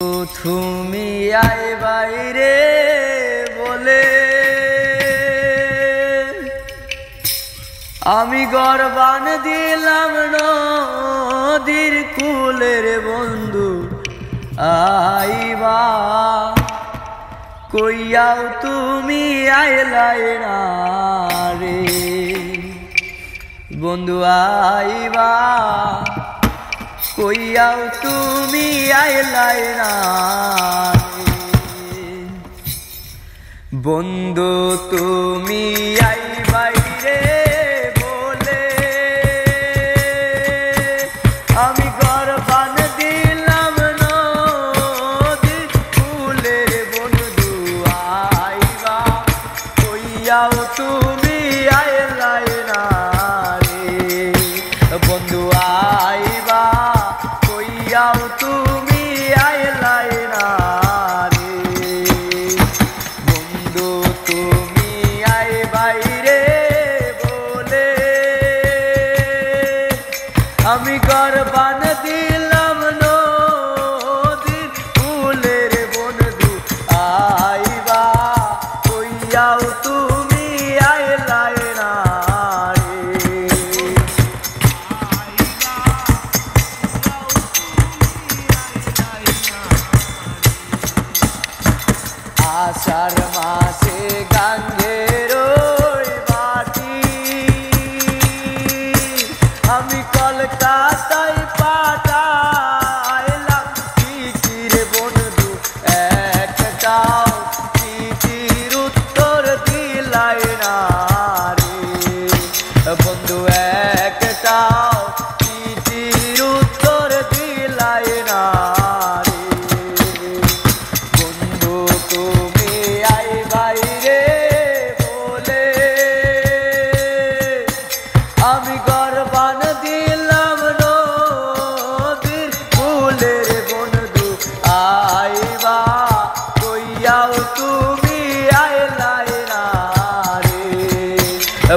তুমি আই বাইরে বলে আমি গরবান দিলাম নদীর কুলের বন্ধু আইবা কইয়াও তুমি আইলাই না রে বন্ধু আইবা কইয়াও তুমি আইলাই না বন্ধু তুমি আইবাই রে বলে আমি গরবান দিলাম নদীর কুলের বন্ধু আইবা কইয়াও তুমি আইলাই না রে বন্ধু আইবা কইয়াও তুমি আইলাই না রে বন্ধু তুমি আইবাই রে বলে আমি গরবান দিলাম নদীর কুলের বন্ধু আইবা কইয়াও তুমি আইলাই না আষাঢ় মাসে গাঙ্গের ওই বাটি আমি কলকাতায় পাঠাইলাম চিঠির বন্ধু একটাও চিঠির উত্তর দিলাই না রে বন্ধু একটাও চিঠির উত্তর দিলাই না আমি গরবান দিলাম নদীর কুলের বন্ধু আইবা কইয়াও তুমি আইলাই না রে